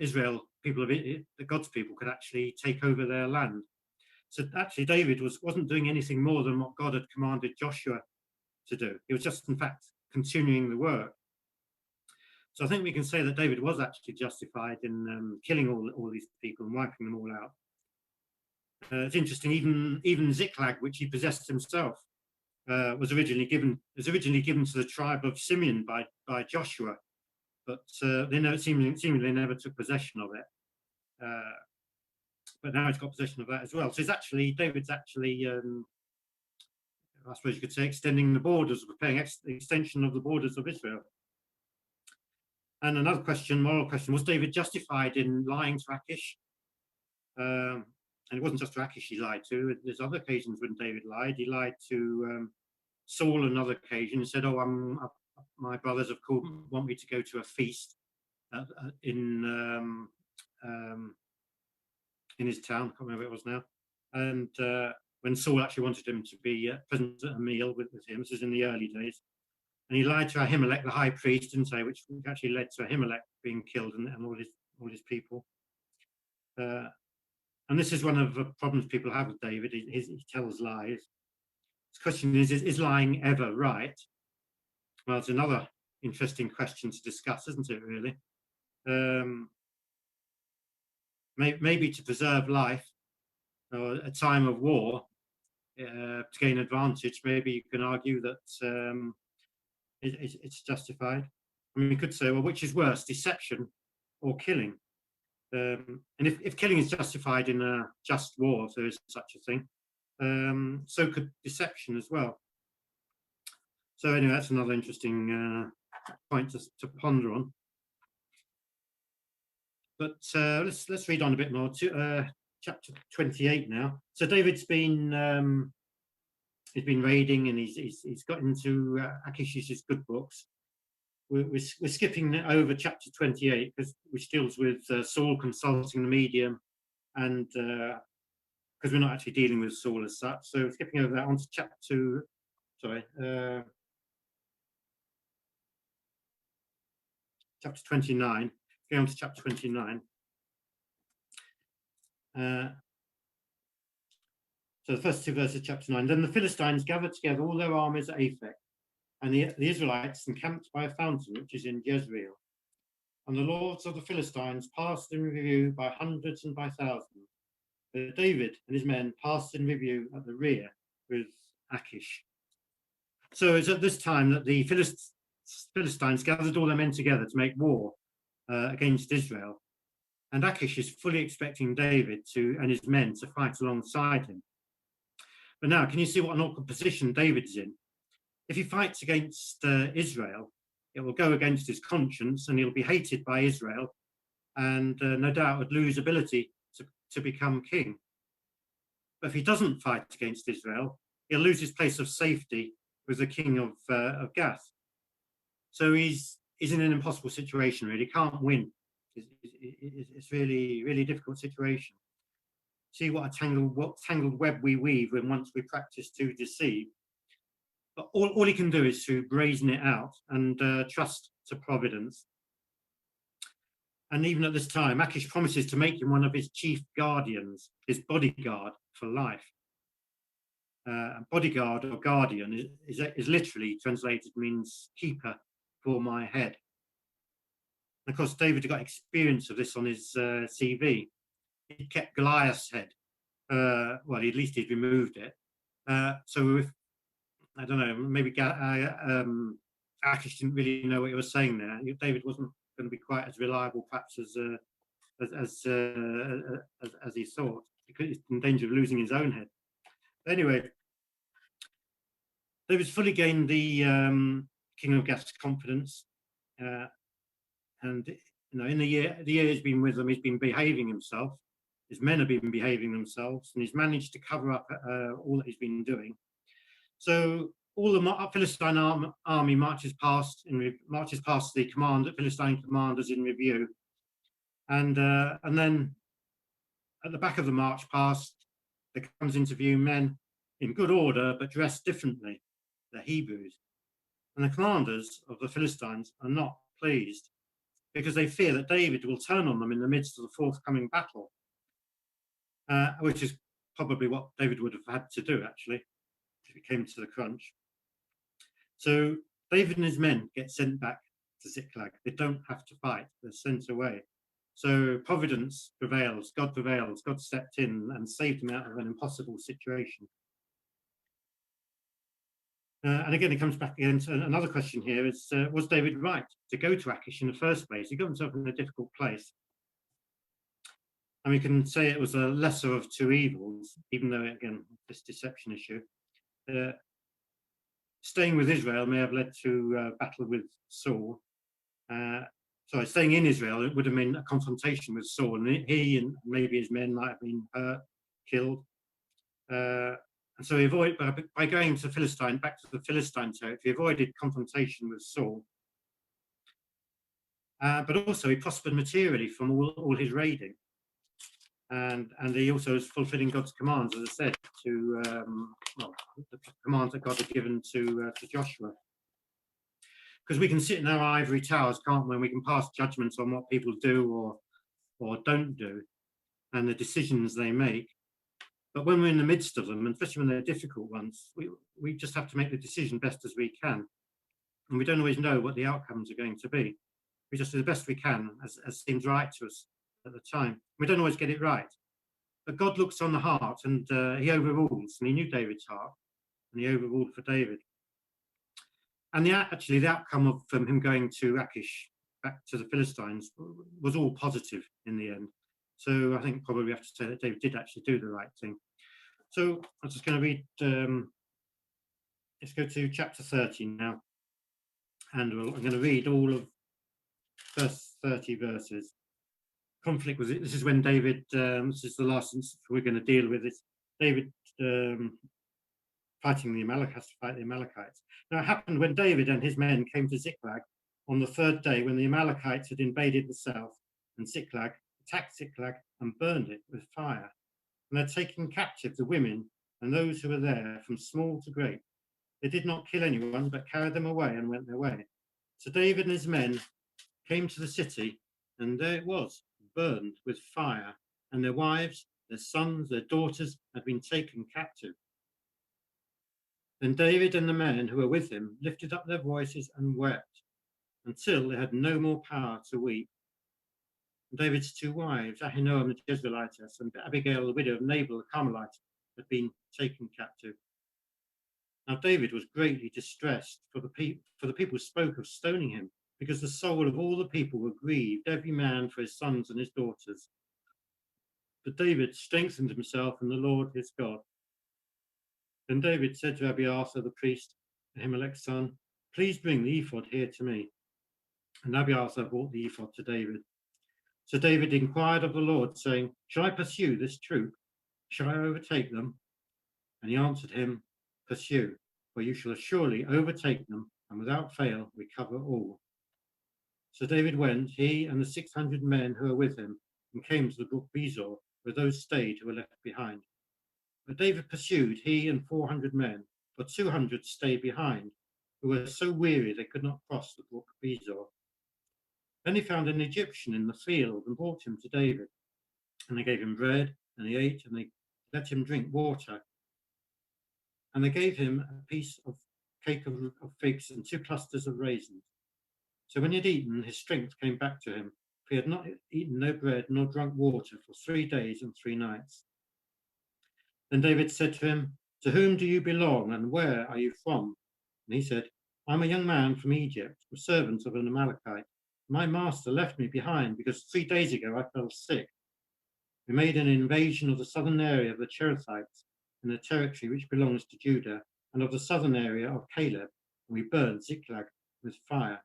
Israel, God's people, could actually take over their land. So actually, David wasn't doing anything more than what God had commanded Joshua to do. He was just, in fact, continuing the work. So I think we can say that David was actually justified in killing all these people and wiping them all out. It's interesting, even Ziklag, which he possessed himself, was originally given to the tribe of Simeon by Joshua, but they seemingly never took possession of it. But now he's got possession of that as well. So David's actually, I suppose you could say, extending the borders, preparing extension of the borders of Israel. And another moral question, was David justified in lying to Akish? And it wasn't just to Akish he lied to. There's other occasions when David lied. He lied to Saul on another occasion. He said, my brothers want me to go to a feast in his town. I can't remember what it was now. And when Saul actually wanted him to be present at a meal with him, this is in the early days, and he lied to Ahimelech, the high priest, didn't say, which actually led to Ahimelech being killed and all his people. And this is one of the problems people have with David. He tells lies. The question is lying ever right? Well, it's another interesting question to discuss, isn't it, really? Maybe to preserve life or a time of war, to gain advantage, maybe you can argue that it's justified. I mean, you could say, well, which is worse, deception or killing? And if killing is justified in a just war, if there is such a thing, so could deception as well. So anyway, that's another interesting point to ponder on. But let's read on a bit more to chapter 28 now. So David's been he's been raiding, and he's got into Akish's good books. We're skipping over chapter 28, which deals with Saul consulting the medium, and because we're not actually dealing with Saul as such. So skipping over that onto chapter 29. Going on to chapter 29. So the first two verses of chapter 9. Then the Philistines gathered together all their armies at Aphek, and the Israelites encamped by a fountain which is in Jezreel. And the lords of the Philistines passed in review by hundreds and by thousands. But David and his men passed in review at the rear with Akish. So it's at this time that the Philistines gathered all their men together to make war against Israel. And Akish is fully expecting David and his men to fight alongside him. But now, can you see what an awkward position David's in? If he fights against Israel, it will go against his conscience, and he'll be hated by Israel, and no doubt would lose ability to become king. But if he doesn't fight against Israel, he'll lose his place of safety with the king of Gath. So he's in an impossible situation, really. He can't win. It's really, really difficult situation. See what tangled web we weave when once we practice to deceive. But all he can do is to brazen it out and trust to Providence. And even at this time, Akish promises to make him one of his chief guardians, his bodyguard for life. Bodyguard or guardian is literally translated means keeper for my head. And of course, David got experience of this on his CV. He kept Goliath's head. Well, at least he'd removed it. So if, I don't know, maybe Akish didn't really know what he was saying there. David wasn't going to be quite as reliable, perhaps, as he thought, because he's in danger of losing his own head. Anyway, David's fully gained the King of Gath's confidence, and in the year he's been with them, he's been behaving himself. His men have been behaving themselves, and he's managed to cover up all that he's been doing. So all the Philistine army marches past the Philistine commanders in review, and then at the back of the march past, there comes into view men in good order but dressed differently. They're Hebrews, and the commanders of the Philistines are not pleased because they fear that David will turn on them in the midst of the forthcoming battle, which is probably what David would have had to do, actually, if it came to the crunch. So David and his men get sent back to Ziklag. They don't have to fight. They're sent away. So Providence prevails. God prevails. God stepped in and saved him out of an impossible situation. And again, it comes back again to another question here is, was David right to go to Akish in the first place? He got himself in a difficult place. And we can say it was a lesser of two evils, even though, again, this deception issue. Staying with Israel may have led to battle with Saul. Sorry, staying in Israel, it would have meant a confrontation with Saul, and he and maybe his men might have been killed. And so he avoided, by going to back to the Philistine territory, he avoided confrontation with Saul. But also he prospered materially from all his raiding. and he also is fulfilling God's commands, as I said, to the commands that God had given to Joshua. Because we can sit in our ivory towers, can't we? And we can pass judgments on what people do or don't do, and the decisions they make. But when we're in the midst of them, and especially when they're difficult ones, we just have to make the decision best as we can. And we don't always know what the outcomes are going to be. We just do the best we can as seems right to us at the time. We don't always get it right. But God looks on the heart, and he overrules. And he knew David's heart, and he overruled for David. And actually, the outcome of him going to Akish, back to the Philistines, was all positive in the end. So I think probably we have to say that David did actually do the right thing. So I'm just going to read, let's go to chapter 30 now. And I'm going to read all of first 30 verses. Conflict was it. This is when David, this is the last instance we're going to deal with. It's David fighting the Amalekites to fight the Amalekites. Now it happened when David and his men came to Ziklag on the third day, when the Amalekites had invaded the south, and Ziklag attacked Ziklag and burned it with fire. And had taken captive the women and those who were there, from small to great. They did not kill anyone, but carried them away and went their way. So David and his men came to the city, and there it was, burned with fire, and their wives, their sons, their daughters had been taken captive. Then David and the men who were with him lifted up their voices and wept, until they had no more power to weep. And David's two wives, Ahinoam the Jezreelitess and Abigail the widow of Nabal the Carmelite, had been taken captive. Now David was greatly distressed, for the people spoke of stoning him, because the soul of all the people were grieved, every man for his sons and his daughters. But David strengthened himself in the Lord his God. Then David said to Abiathar the priest, Ahimelech's son, please bring the ephod here to me. And Abiathar brought the ephod to David. So David inquired of the Lord, saying, shall I pursue this troop? Shall I overtake them? And he answered him, pursue, for you shall surely overtake them, and without fail recover all. So David went, he and the 600 men who were with him, and came to the brook Bezor, where those stayed who were left behind. But David pursued, he and 400 men, but 200 stayed behind, who were so weary they could not cross the brook Bezor. Then he found an Egyptian in the field and brought him to David. And they gave him bread, and he ate, and they let him drink water. And they gave him a piece of cake of figs and 2 clusters of raisins. So when he had eaten, his strength came back to him, for he had not eaten no bread nor drunk water for 3 days and 3 nights. Then David said to him, to whom do you belong, and where are you from? And he said, I'm a young man from Egypt, a servant of an Amalekite. My master left me behind because 3 days ago I fell sick. We made an invasion of the southern area of the Cherethites, in the territory which belongs to Judah, and of the southern area of Caleb, and we burned Ziklag with fire.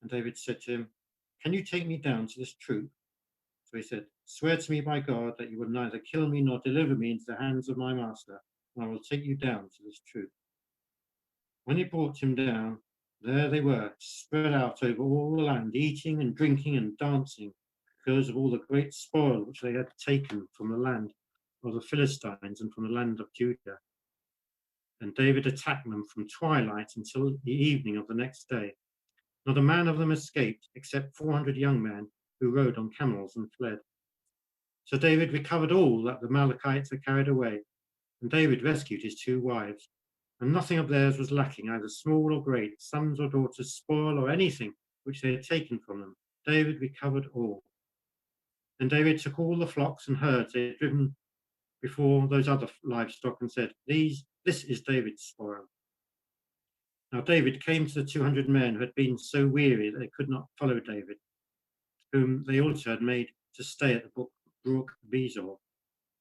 And David said to him, can you take me down to this troop? So he said, swear to me by God that you will neither kill me nor deliver me into the hands of my master, and I will take you down to this troop. When he brought him down, there they were, spread out over all the land, eating and drinking and dancing, because of all the great spoil which they had taken from the land of the Philistines and from the land of Judah. And David attacked them from twilight until the evening of the next day. Not a man of them escaped, except 400 young men who rode on camels and fled. So David recovered all that the Amalekites had carried away, and David rescued his 2 wives. And nothing of theirs was lacking, either small or great, sons or daughters, spoil or anything which they had taken from them. David recovered all. Then David took all the flocks and herds they had driven before those other livestock and said, this is David's spoil. Now David came to the 200 men who had been so weary that they could not follow David, whom they also had made to stay at the brook Bezor.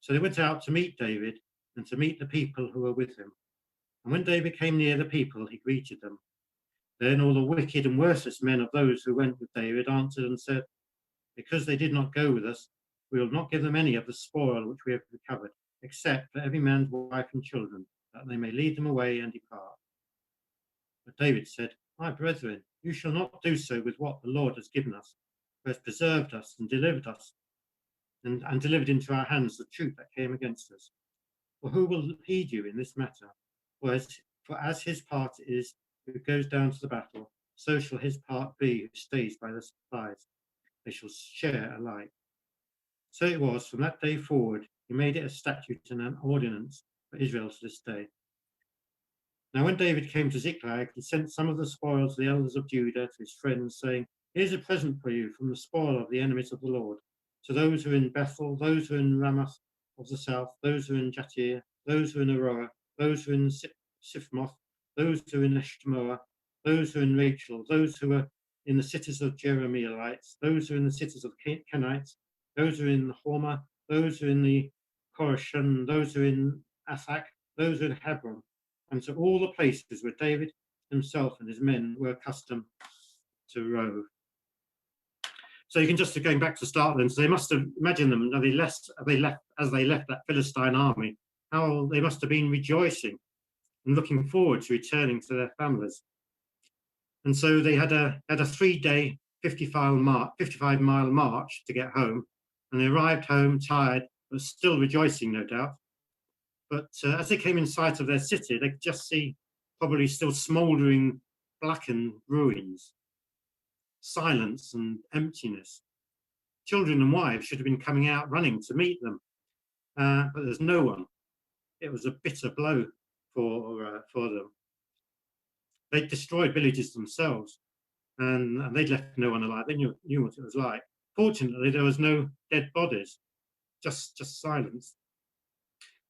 So they went out to meet David and to meet the people who were with him. And when David came near the people, he greeted them. Then all the wicked and worthless men of those who went with David answered and said, because they did not go with us, we will not give them any of the spoil which we have recovered, except for every man's wife and children, that they may lead them away and depart. But David said, my brethren, you shall not do so with what the Lord has given us, who has preserved us and delivered us and delivered into our hands the troop that came against us. For who will heed you in this matter? For as his part is who goes down to the battle, so shall his part be who stays by the supplies. They shall share alike. So it was from that day forward, he made it a statute and an ordinance for Israel to this day. Now when David came to Ziklag, he sent some of the spoil to the elders of Judah, to his friends, saying, here's a present for you from the spoil of the enemies of the Lord. To those who are in Bethel, those who are in Ramoth of the south, those who are in Jatir, those who are in Aroah, those who are in Sifmoth, those who are in Eshtemoa, those who are in Rachel, those who are in the cities of Jerahmeelites, those who are in the cities of Kenites, those who are in Hormah, those who are in the Korashan, those who are in Athak, those who are in Hebron, and to all the places where David himself and his men were accustomed to rove. So you can just, going back to start then, so they must have, imagine them, as they left that Philistine army, how they must have been rejoicing and looking forward to returning to their families. And so they had a 3-day, 55-mile march to get home, and they arrived home tired, but still rejoicing, no doubt. But as they came in sight of their city, they could just see probably still smouldering, blackened ruins, silence and emptiness. Children and wives should have been coming out running to meet them, but there's no one. It was a bitter blow for them. They destroyed villages themselves, and they'd left no one alive. They knew what it was like. Fortunately, there was no dead bodies, just silence.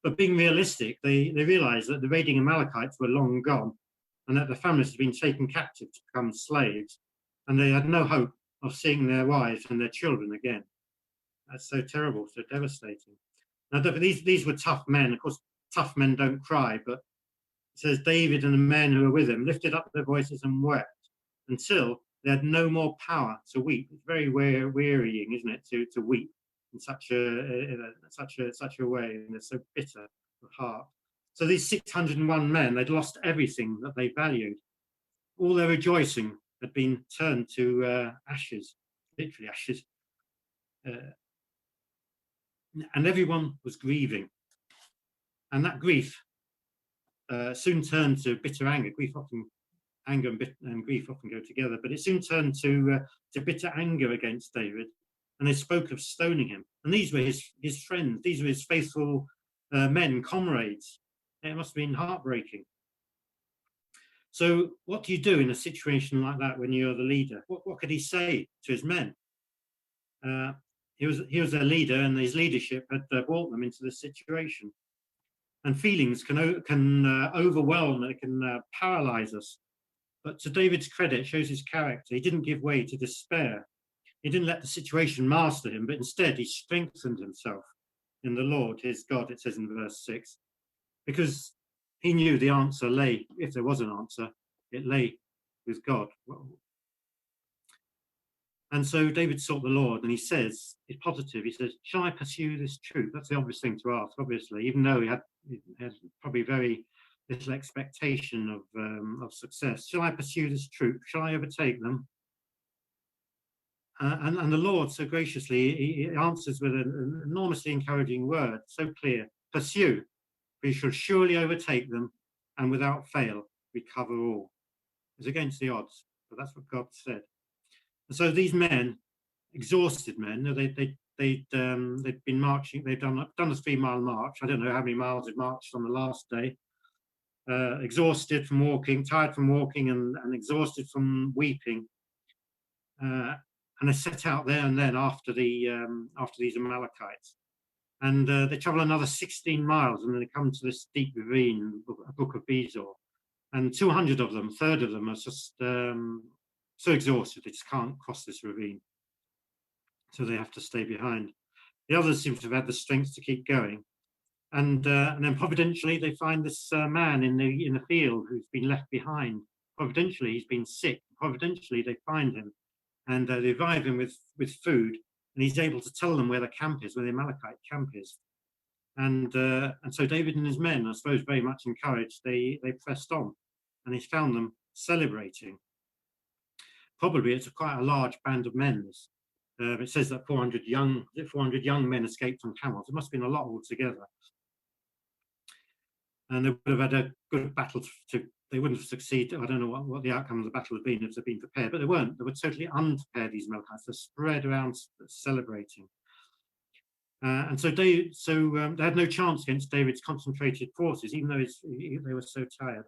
But being realistic, they realized that the raiding Amalekites were long gone, and that the families had been taken captive to become slaves, and they had no hope of seeing their wives and their children again. That's so terrible, so devastating. Now, these were tough men. Of course, tough men don't cry, but it says David and the men who were with him lifted up their voices and wept until they had no more power to weep. It's very wearying, isn't it, to weep in such a way, and they're so bitter of heart. So these 601 men, they'd lost everything that they valued. All their rejoicing had been turned to ashes, literally ashes. And everyone was grieving. And that grief soon turned to bitter anger. Anger and grief often go together, but it soon turned to bitter anger against David. And they spoke of stoning him. And these were his friends. These were his faithful men, comrades. It must have been heartbreaking. So what do you do in a situation like that when you're the leader? What could he say to his men? He was their leader, and his leadership had brought them into this situation. And feelings can overwhelm, and it can paralyze us. But to David's credit, shows his character. He didn't give way to despair. He didn't let the situation master him, but instead he strengthened himself in the Lord, his God, it says in verse 6, because he knew the answer lay, if there was an answer, it lay with God. And so David sought the Lord, and he says, it's positive, he says, shall I pursue this truth? That's the obvious thing to ask, obviously, even though he had probably very little expectation of success. Shall I pursue this truth? Shall I overtake them? And the Lord, so graciously, he answers with an enormously encouraging word, so clear, pursue, for you shall surely overtake them, and without fail recover all. It's against the odds, but that's what God said. And so these men, exhausted men, they'd been marching, they'd done a 3-mile march. I don't know how many miles they'd marched on the last day. Exhausted from walking, tired from walking, and exhausted from weeping. And they set out there and then after these Amalekites. And they travel another 16 miles, and then they come to this deep ravine, a book of Bezor. And 200 of them, a third of them, are just so exhausted they just can't cross this ravine. So they have to stay behind. The others seem to have had the strength to keep going. And then providentially, they find this man in the field who's been left behind. Providentially, he's been sick. Providentially, they find him, and they revive him with food, and he's able to tell them where the camp is, where the Amalekite camp is. And so David and his men, I suppose, very much encouraged, they pressed on, and he found them celebrating. Probably it's quite a large band of men, It says that 400 young men escaped on camels. It must have been a lot altogether. And they would have had a good battle they wouldn't have succeeded. I don't know what the outcome of the battle had been if they'd been prepared, but they weren't. They were totally unprepared, these Amalekites. They're spread around celebrating. And so they had no chance against David's concentrated forces, even though they were so tired.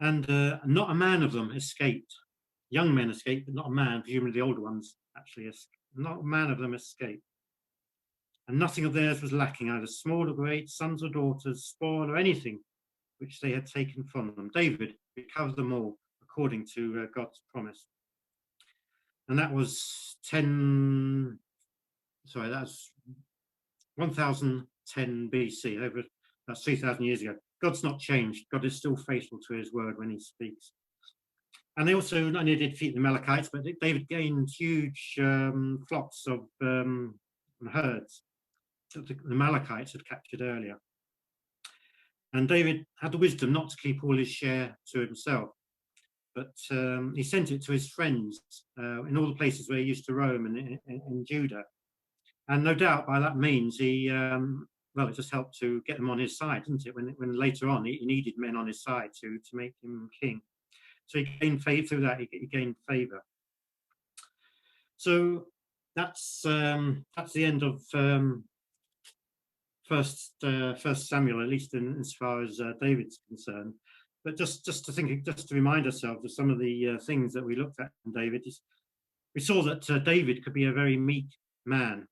And not a man of them escaped. Young men escaped, but not a man, presumably the older ones actually escaped. Not a man of them escaped. And nothing of theirs was lacking, either small or great, sons or daughters, spoil or anything which they had taken from them. David recovered them all according to God's promise. And that was 1010 BC, that's 3,000 years ago. God's not changed. God is still faithful to his word when he speaks. And they also not only did defeat the Amalekites, but David gained huge flocks of herds that the Amalekites had captured earlier. And David had the wisdom not to keep all his share to himself, but he sent it to his friends in all the places where he used to roam in Judah. And no doubt by that means he, it just helped to get them on his side, didn't it? When later on he needed men on his side to make him king. So he gained favor through that. He gained favor. So that's the end of First Samuel, at least as far as David's concerned. But just to remind ourselves of some of the things that we looked at in David, we saw that David could be a very meek man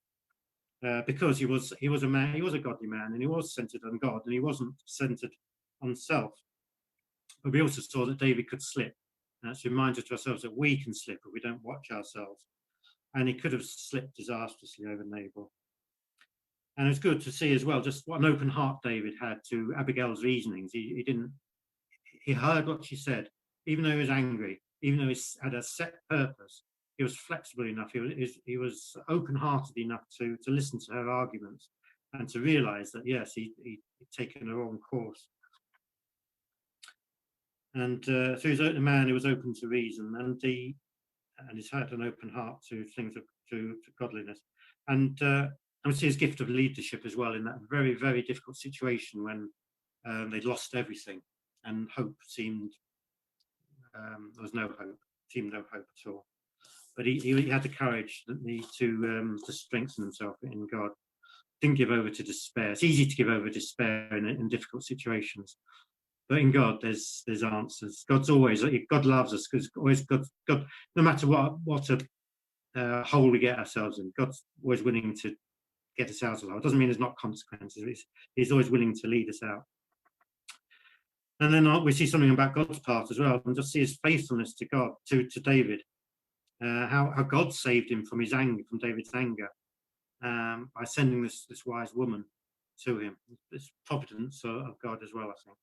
because he was a man, he was a godly man, and he was centered on God, and he wasn't centered on self. But we also saw that David could slip. And that's a reminder to ourselves that we can slip if we don't watch ourselves. And he could have slipped disastrously over Nabal. And it's good to see as well just what an open heart David had to Abigail's reasonings. He heard what she said, even though he was angry, even though he had a set purpose. He was flexible enough. He was open-hearted enough to listen to her arguments and to realize that yes, he'd taken the wrong course. And so he was a man who was open to reason, and he's had an open heart to things to godliness. And we see his gift of leadership as well in that very, very difficult situation when they'd lost everything and hope seemed there was no hope. Seemed no hope at all. But he had the courage to strengthen himself in God. Didn't give over to despair. It's easy to give over to despair in difficult situations. But in God, there's answers. God loves us because always God, no matter what hole we get ourselves in, God's always willing to get us out of it. It doesn't mean there's not consequences. He's always willing to lead us out. And then we see something about God's part as well, and just see his faithfulness to God, to David, how God saved him from his anger, from David's anger, by sending this wise woman to him. This providence of God as well, I think.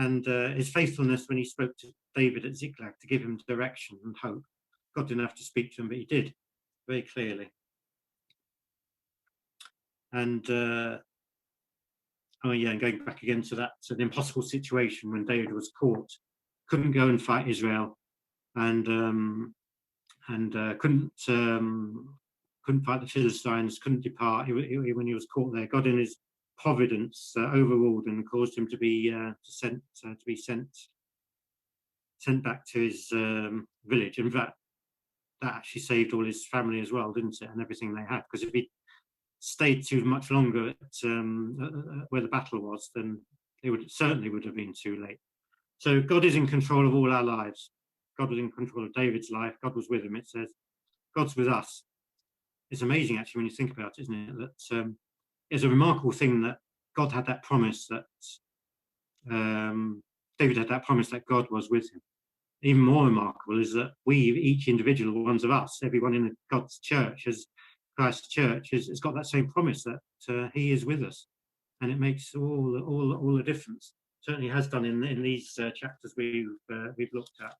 And his faithfulness when he spoke to David at Ziklag to give him direction and hope. God didn't have to speak to him, but he did very clearly. And and going back again to the impossible situation when David was caught, couldn't go and fight Israel, and couldn't fight the Philistines, couldn't depart. When he was caught there, God in his providence overruled and caused him to be sent back to his village. In fact, that actually saved all his family as well, didn't it, and everything they had? Because if he stayed too much longer at where the battle was, then it certainly would have been too late. So God is in control of all our lives. God was in control of David's life. God was with him. It says God's with us. It's amazing actually when you think about it, isn't it? That it's a remarkable thing that God had that promise that David had that promise that God was with him. Even more remarkable is that we, each individual ones of us, everyone in God's church, Christ's church, has got that same promise that he is with us, and it makes all the difference. Certainly has done in these chapters we've looked at.